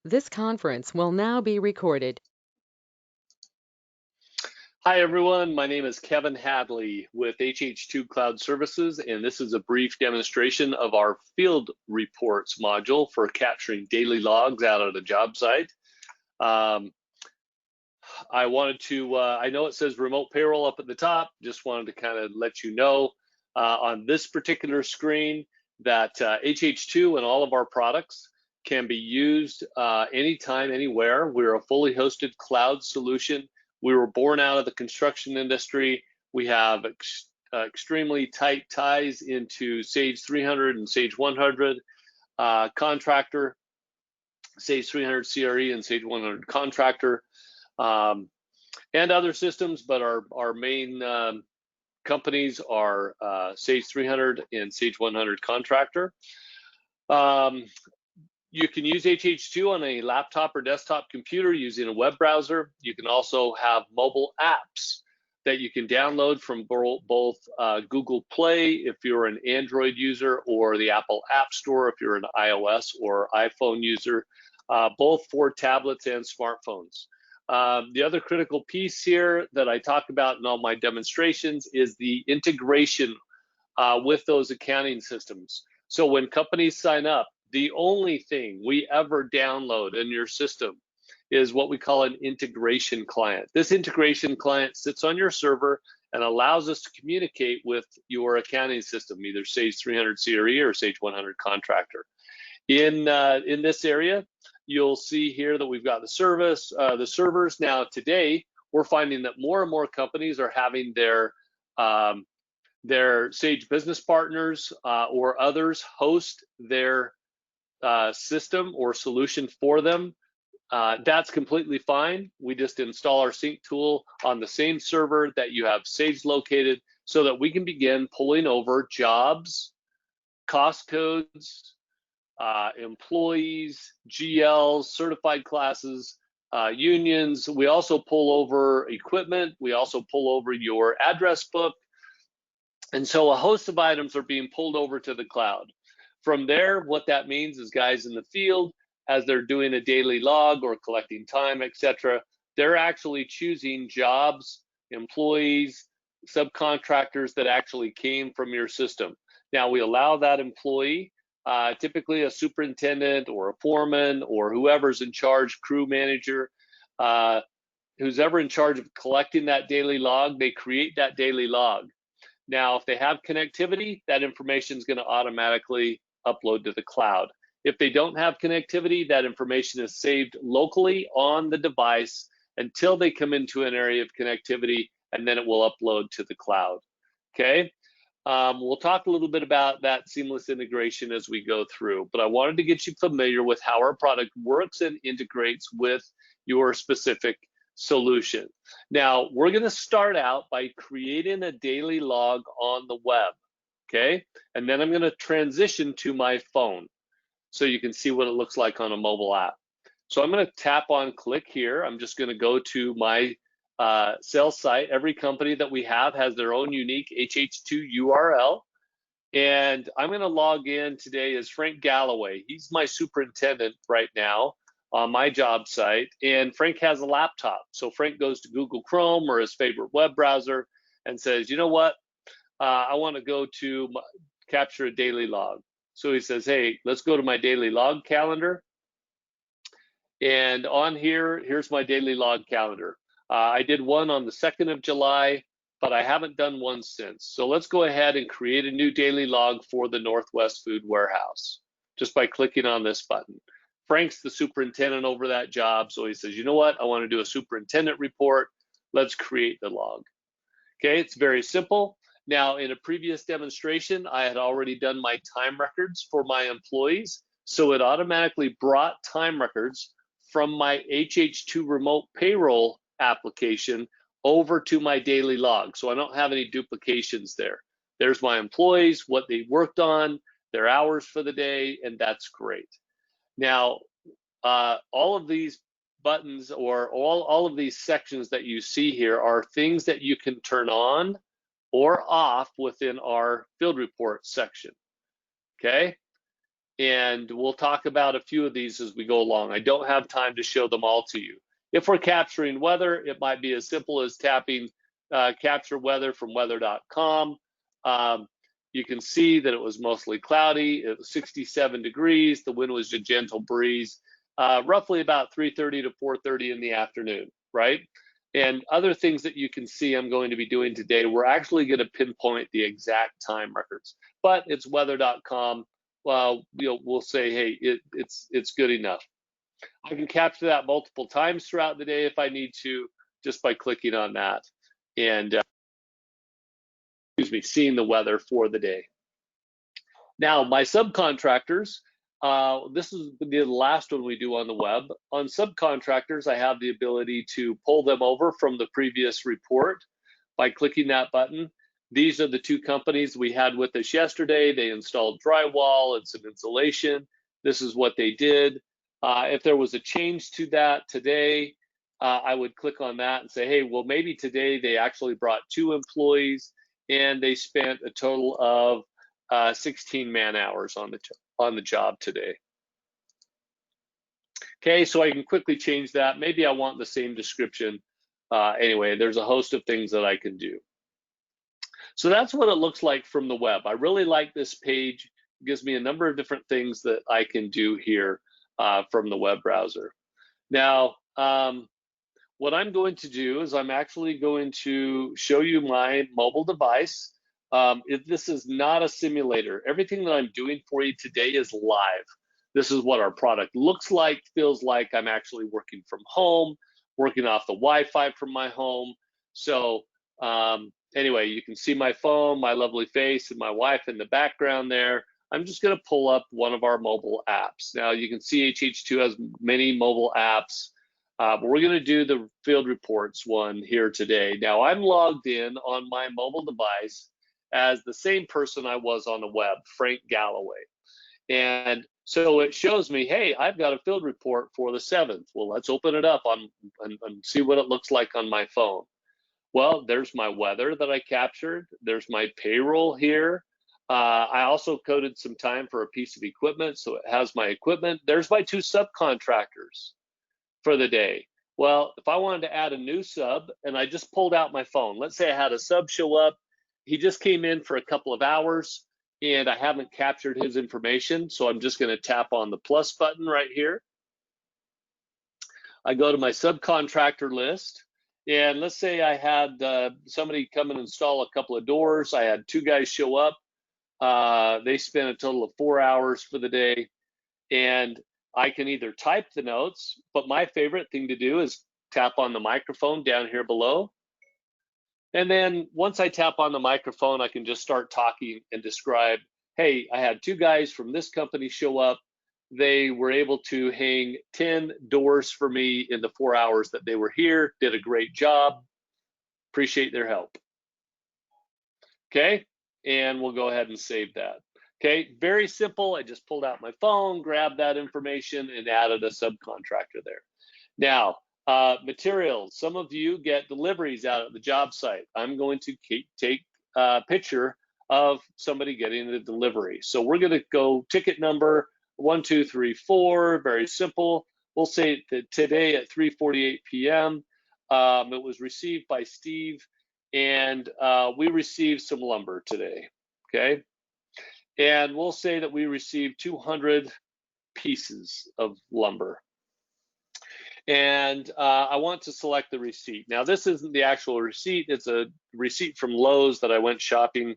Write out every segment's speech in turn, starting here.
This conference will now be recorded. Hi everyone, my name is Kevin Hadley with hh2 Cloud Services, and this is a brief demonstration of our field reports module for capturing daily logs out of the job site. I wanted to, I know it says remote payroll up at the top, just wanted to kind of let you know on this particular screen that hh2 and all of our products can be used anytime, anywhere. We're a fully hosted cloud solution. We were born out of the construction industry. We have extremely tight ties into Sage 300 and Sage 100 contractor, Sage 300 CRE and Sage 100 contractor, and other systems, but our main companies are Sage 300 and Sage 100 contractor. You can use hh2 on a laptop or desktop computer using a web browser. You can also have mobile apps that you can download from both Google Play if you're an Android user, or the Apple App Store if you're an iOS or iPhone user, both for tablets and smartphones. The other critical piece here that I talk about in all my demonstrations is the integration with those accounting systems. So when companies sign up, the only thing we ever download in your system is what we call an integration client. This integration client sits on your server and allows us to communicate with your accounting system, either Sage 300 CRE or Sage 100 contractor. In this area, you'll see here that we've got the servers. Now today, we're finding that more and more companies are having their Sage business partners or others host their system or solution for them. That's completely fine. We just install our sync tool on the same server that you have Sage located, so that we can begin pulling over jobs, cost codes, employees, GLs, certified classes, unions. We also pull over equipment. We also pull over your address book. And so a host of items are being pulled over to the cloud. From there, what that means is guys in the field, as they're doing a daily log or collecting time, etc., they're actually choosing jobs, employees, subcontractors that actually came from your system. Now we allow that employee, typically a superintendent or a foreman or whoever's in charge, crew manager, who's ever in charge of collecting that daily log, they create that daily log. Now, if they have connectivity, that information is going to automatically upload to the cloud. If they don't have connectivity, that information is saved locally on the device until they come into an area of connectivity, and then it will upload to the cloud. Okay? We'll talk a little bit about that seamless integration as we go through, but I wanted to get you familiar with how our product works and integrates with your specific solution. Now, we're going to start out by creating a daily log on the web, okay? And then I'm going to transition to my phone so you can see what it looks like on a mobile app. So I'm going to tap on click here. I'm just going to go to my sales site. Every company that we have has their own unique hh2 URL. And I'm going to log in today as Frank Galloway. He's my superintendent right now on my job site, and Frank has a laptop. So Frank goes to Google Chrome or his favorite web browser and says, you know what, I want to go to capture a daily log. So he says, hey, let's go to my daily log calendar. And on here, here's my daily log calendar. I did one on the 2nd of July, but I haven't done one since. So let's go ahead and create a new daily log for the Northwest Food Warehouse just by clicking on this button. Frank's the superintendent over that job, so he says, you know what, I want to do a superintendent report. Let's create the log. Okay, it's very simple. Now, in a previous demonstration, I had already done my time records for my employees, so it automatically brought time records from my hh2 remote payroll application over to my daily log, so I don't have any duplications there. There's my employees, what they worked on, their hours for the day, and that's great. Now, all of these buttons or all of these sections that you see here are things that you can turn on or off within our field report section, okay? and we'll talk about a few of these as we go along. I don't have time to show them all to you. If we're capturing weather, it might be as simple as tapping capture weather from weather.com. You can see that it was mostly cloudy. It was 67 degrees. The wind was a gentle breeze, roughly about 3:30 to 4:30 in the afternoon, right? And other things that you can see I'm going to be doing today, we're actually going to pinpoint the exact time records, but it's weather.com. Well, we'll say, hey, it's good enough. I can capture that multiple times throughout the day if I need to, just by clicking on that and seeing the weather for the day. Now, my subcontractors, this is the last one we do on the web. On subcontractors, I have the ability to pull them over from the previous report by clicking that button. These are the two companies we had with us yesterday. They installed drywall and some insulation. This is what they did. If there was a change to that today, I would click on that and say, hey, well, maybe today they actually brought 2 employees and they spent a total of 16 man hours on the job today. Okay, so I can quickly change that. Maybe I want the same description. Anyway, there's a host of things that I can do. So that's what it looks like from the web. I really like this page. It gives me a number of different things that I can do here from the web browser. Now, what I'm going to do is I'm actually going to show you my mobile device. This is not a simulator. Everything that I'm doing for you today is live. This is what our product looks like, feels like. I'm actually working from home, working off the Wi-Fi from my home. So anyway, you can see my phone, my lovely face, and my wife in the background there. I'm just going to pull up one of our mobile apps. Now you can see hh2 has many mobile apps, but we're going to do the field reports one here today. Now I'm logged in on my mobile device as the same person I was on the web, Frank Galloway. And so it shows me, hey, I've got a field report for the 7th. Well, let's open it up and see what it looks like on my phone. Well, there's my weather that I captured. There's my payroll here. I also coded some time for a piece of equipment, so it has my equipment. There's my 2 subcontractors for the day. Well, if I wanted to add a new sub and I just pulled out my phone, let's say I had a sub show up, he just came in for a couple of hours and I haven't captured his information, so I'm just going to tap on the plus button right here. I go to my subcontractor list, and let's say I had somebody come and install a couple of doors. I had 2 guys show up. They spent a total of 4 hours for the day, and I can either type the notes, but my favorite thing to do is tap on the microphone down here below. And then once I tap on the microphone, I can just start talking and describe, hey, I had 2 guys from this company show up. They were able to hang 10 doors for me in the 4 hours that they were here, did a great job. Appreciate their help. Okay, and we'll go ahead and save that. Okay, very simple. I just pulled out my phone, grabbed that information, and added a subcontractor there. Now, materials. Some of you get deliveries out at the job site. I'm going to take a picture of somebody getting the delivery. So we're going to go ticket number 1234, very simple. We'll say that today at 3:48 p.m. It was received by Steve, and we received some lumber today, okay? And we'll say that we received 200 pieces of lumber. And I want to select the receipt. Now, this isn't the actual receipt. It's a receipt from Lowe's that I went shopping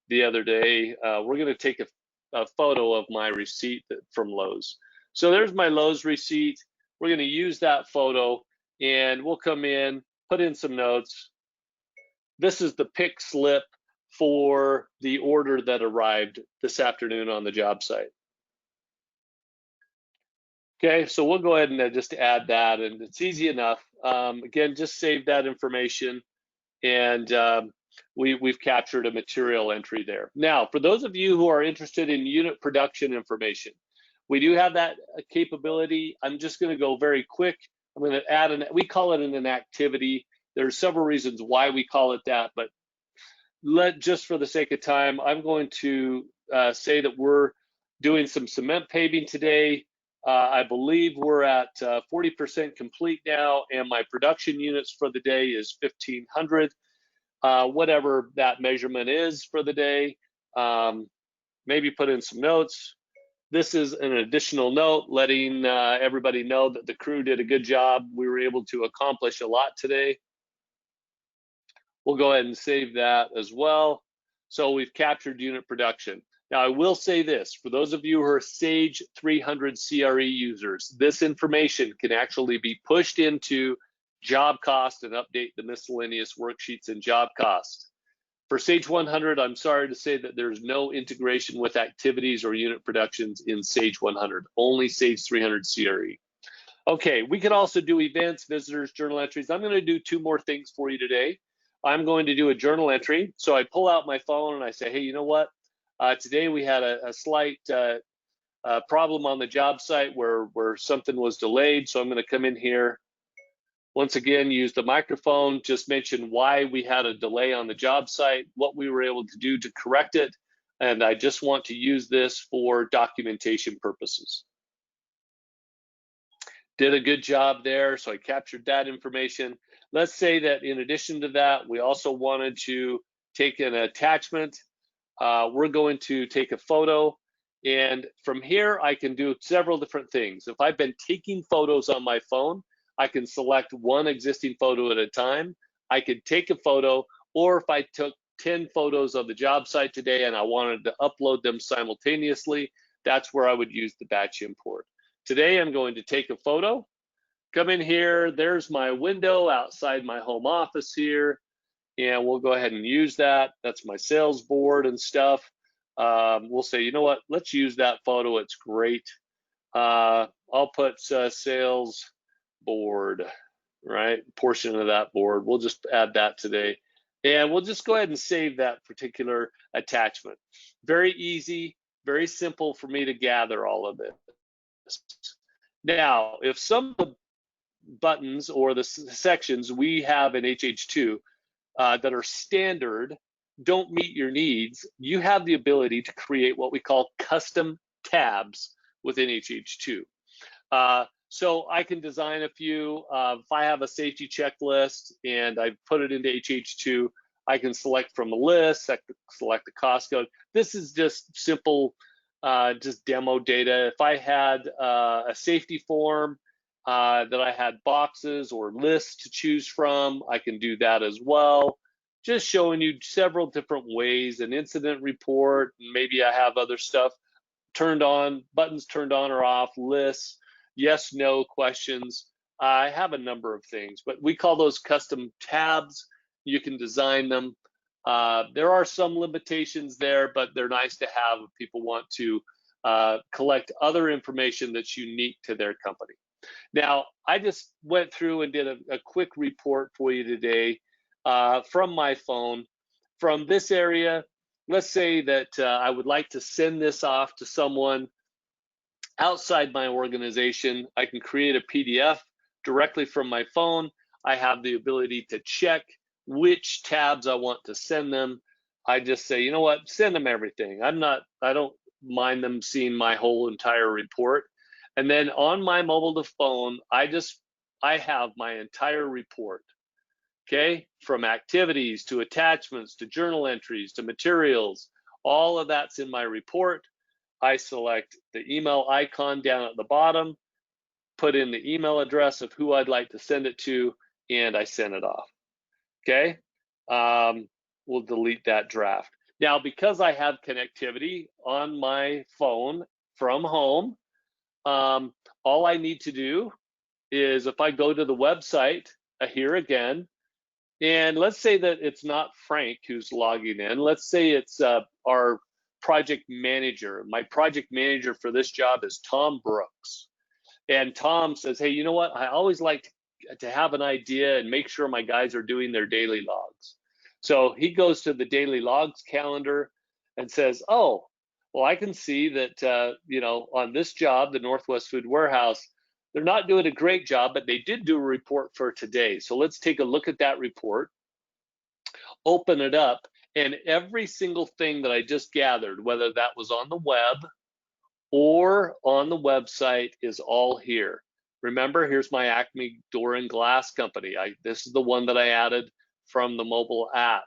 the other day. We're going to take a photo of my receipt from Lowe's. So there's my Lowe's receipt. We're going to use that photo, and we'll come in, put in some notes. This is the pick slip for the order that arrived this afternoon on the job site. Okay, so we'll go ahead and just add that, and it's easy enough. Again, just save that information, and we've captured a material entry there. Now, for those of you who are interested in unit production information, we do have that capability. I'm just going to go very quick. I'm going to add we call it an activity. There's several reasons why we call it that, but just for the sake of time, I'm going to say that we're Doing some cement paving today. I believe we're at 40% complete now, and my production units for the day is 1,500. Whatever that measurement is for the day. Maybe put in some notes. This is an additional note letting everybody know that the crew did a good job. We were able to accomplish a lot today. We'll go ahead and save that as well. So we've captured unit production. Now I will say this, for those of you who are Sage 300 CRE users, this information can actually be pushed into job cost and update the miscellaneous worksheets in job cost. For Sage 100, I'm sorry to say that there's no integration with activities or unit productions in Sage 100, only Sage 300 CRE. Okay, we can also do events, visitors, journal entries. I'm going to do 2 more things for you today. I'm going to do a journal entry. So I pull out my phone and I say, hey, you know what? Today we had a slight problem on the job site where something was delayed. So I'm going to come in here. Once again, use the microphone, just mention why we had a delay on the job site, what we were able to do to correct it, and I just want to use this for documentation purposes. Did a good job there, so I captured that information. Let's say that in addition to that, we also wanted to take an attachment. We're going to take a photo, and from here I can do several different things. If I've been taking photos on my phone, I can select one existing photo at a time. I could take a photo, or if I took 10 photos of the job site today and I wanted to upload them simultaneously, that's where I would use the batch import. Today I'm going to take a photo, come in here, there's my window outside my home office here, and we'll go ahead and use that. That's my sales board and stuff. We'll say, you know what, let's use that photo, it's great. I'll put sales board, right? Portion of that board. We'll just add that today. And we'll just go ahead and save that particular attachment. Very easy, very simple for me to gather all of this. Now, if some of the buttons or the sections we have in hh2 that are standard don't meet your needs, you have the ability to create what we call custom tabs within hh2. So I can design a few. If I have a safety checklist and I put it into hh2, I can select from a list, select the cost code. This is just simple, just demo data. If I had a safety form that I had boxes or lists to choose from, I can do that as well. Just showing you several different ways, an incident report, maybe I have other stuff turned on, buttons turned on or off, lists, yes, no questions. I have a number of things, but we call those custom tabs. You can design them. There are some limitations there, but they're nice to have if people want to collect other information that's unique to their company. Now, I just went through and did a quick report for you today from my phone. From this area, let's say that I would like to send this off to someone outside my organization. I can create a PDF directly from my phone. I have the ability to check which tabs I want to send them. I just say, you know what, send them everything. I don't mind them seeing my whole entire report. And then on my mobile phone, I have my entire report. Okay, from activities to attachments to journal entries to materials, all of that's in my report. I select the email icon down at the bottom, put in the email address of who I'd like to send it to, and I send it off. Okay, we'll delete that draft. Now, because I have connectivity on my phone from home, all I need to do is if I go to the website here again, and let's say that it's not Frank who's logging in. Let's say it's our project manager. My project manager for this job is Tom Brooks. And Tom says, hey, you know what? I always like to have an idea and make sure my guys are doing their daily logs. So he goes to the daily logs calendar and says, oh, well, I can see that, you know, on this job, the Northwest Food Warehouse, they're not doing a great job, but they did do a report for today. So let's take a look at that report, open it up, and every single thing that I just gathered, whether that was on the web or on the website is all here. Remember, here's my Acme Door and Glass Company. This is the one that I added from the mobile app,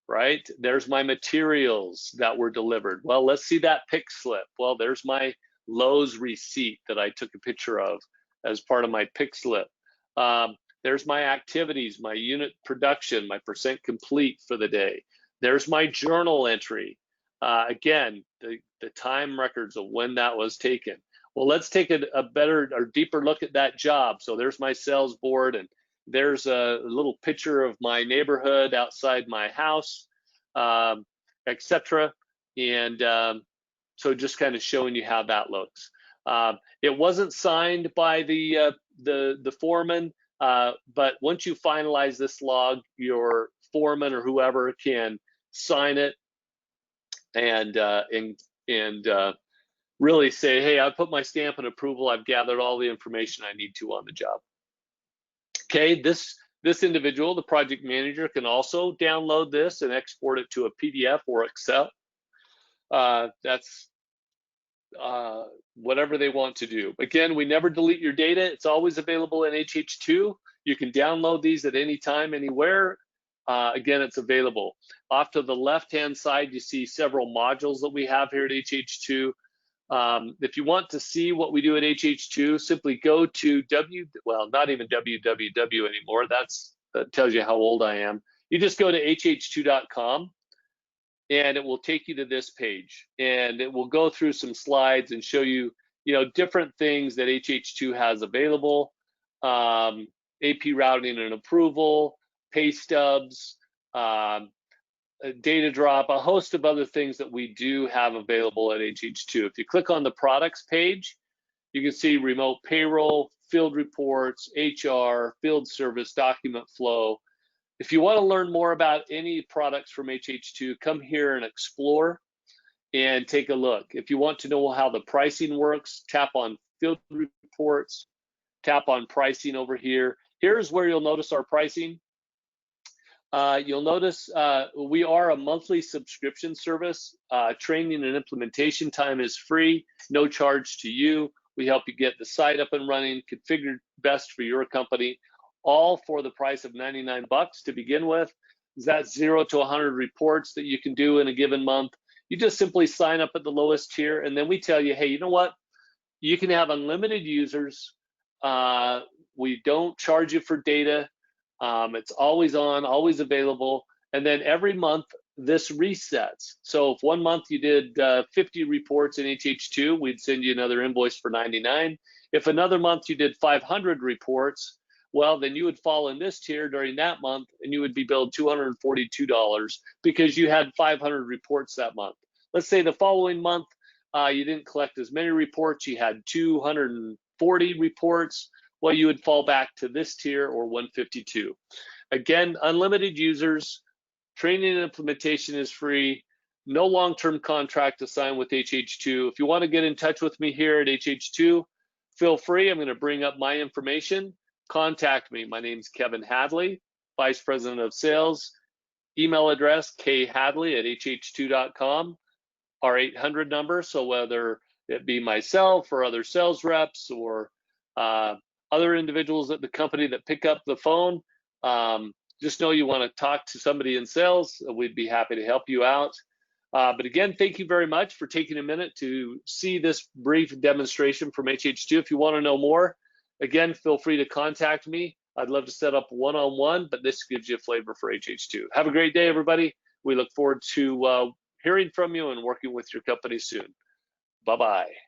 right? There's my materials that were delivered. Well, let's see that pick slip. Well, there's my Lowe's receipt that I took a picture of as part of my pick slip. There's my activities, my unit production, my percent complete for the day. There's my journal entry. Again, the time records of when that was taken. Well, let's take a better or deeper look at that job. So there's my sales board, and there's a little picture of my neighborhood outside my house, etc. And so just kind of showing you how that looks. It wasn't signed by the foreman, but once you finalize this log, your foreman or whoever can sign it and really say, hey, I put my stamp and approval. I've gathered all the information I need to on the job. Okay, this individual, the project manager, can also download this and export it to a PDF or Excel. That's whatever they want to do. Again, we never delete your data. It's always available in hh2. You can download these at any time, anywhere. Again, it's available. Off to the left-hand side, you see several modules that we have here at hh2. If you want to see what we do at hh2, simply go to not even www anymore. That tells you how old I am. You just go to hh2.com, and it will take you to this page, and it will go through some slides and show you, different things that hh2 has available. AP routing and approval, pay stubs, data drop, a host of other things that we do have available at hh2. If you click on the products page, you can see remote payroll, field reports, HR, field service, document flow. If you want to learn more about any products from hh2, come here and explore and take a look. If you want to know how the pricing works, tap on field reports, tap on pricing over here. Here's where you'll notice our pricing. You'll notice we are a monthly subscription service. Training and implementation time is free, no charge to you. We help you get the site up and running, configured best for your company, all for the price of 99 bucks to begin with. That's 0 to 100 reports that you can do in a given month. You just simply sign up at the lowest tier, and then we tell you, hey, you know what? You can have unlimited users. We don't charge you for data. It's always on, always available. And then every month, this resets. So if one month you did 50 reports in hh2, we'd send you another invoice for 99. If another month you did 500 reports, well, then you would fall in this tier during that month, and you would be billed $242 because you had 500 reports that month. Let's say the following month, you didn't collect as many reports, you had 240 reports. Well, you would fall back to this tier, or 152. Again, unlimited users, training and implementation is free, no long-term contract to sign with hh2. If you want to get in touch with me here at hh2, feel free. I'm going to bring up my information. Contact me. My name's Kevin Hadley, Vice President of Sales. Email address, khadley@hh2.com. Our 800 number, so whether it be myself or other sales reps or other individuals at the company that pick up the phone, just know you want to talk to somebody in sales. We'd be happy to help you out. But again, thank you very much for taking a minute to see this brief demonstration from hh2. If you want to know more, again, feel free to contact me. I'd love to set up one-on-one, but this gives you a flavor for hh2. Have a great day, everybody. We look forward to hearing from you and working with your company soon. Bye-bye.